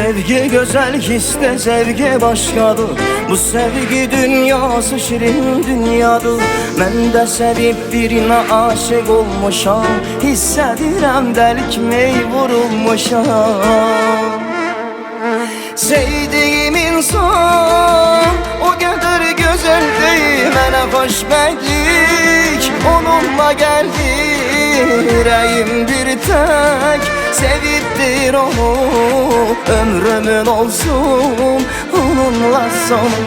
Sevgi güzel, hisse sevgi başkadır. Bu sevgi dünyası şirin dünyadır. Mən də sevib birinə aşık olmuşam. Hissedirəm dəli kimi vurulmuşam. Sevdiğim insan o kadar güzeldi, mənə xoşbəxtlik onunla geldi. Yüreğim bir tek seviptir onu, ömrümün olsun onunla sonu.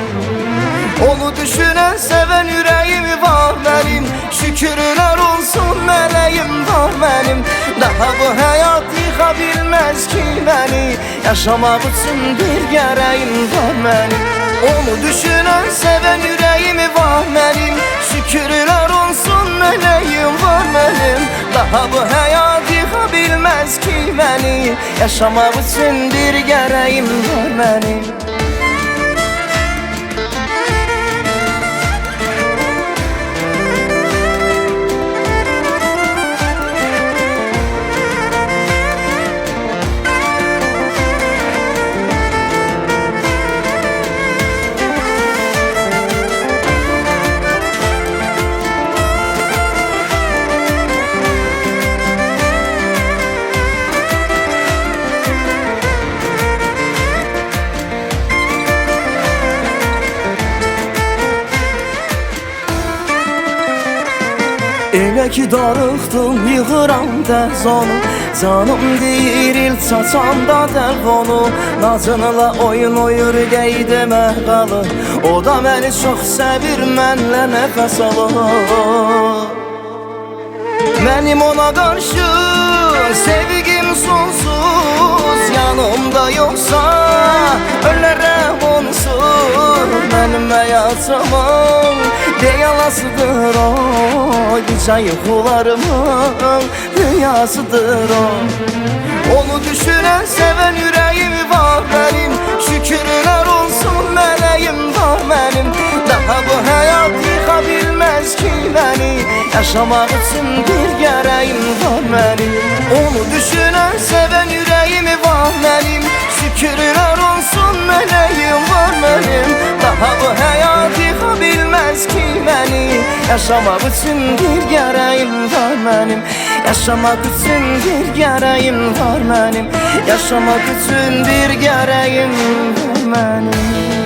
Onu düşünen seven yüreğim var benim, şükürler olsun meleğim var benim. Daha bu hayat yıkabilmez ki beni, yaşamak için bir gereğim var benim. Onu düşünen seven yüreğim var benim, şükürler olsun meleğim var benim. Daha bu hayat yıkabilmez ki beni, yaşamak için bir gereğim var benim. Elə ki darıxdım, yığıram dəz onu. Canım deyir il çaçanda dərq onu. Nazınla oyun oyur qeydimə qalır. O da məni çox sevir, mənlə nəfəs alır. Mənim ona qarşı sevgim sonsuz, yanımda yoxsa ölərəm onsuz. Mənim həyatımın deyalasıdır o, gecə yuxularımın rüyasıdır o. Onu düşünen seven yüreğim var benim, şükürler olsun meleğim var benim. Daha bu hayat yıkabilmez ki beni, yaşamak için bir gereğim var benim. Onu düşünen seven yüreğim var benim, şükürler olsun meleğim var benim. Daha bu hayat yıkabilmez ki beni, yaşamak için bir gereğim var benim. Yaşamak için bir gereğim var benim. Yaşamak için bir gereğim var benim.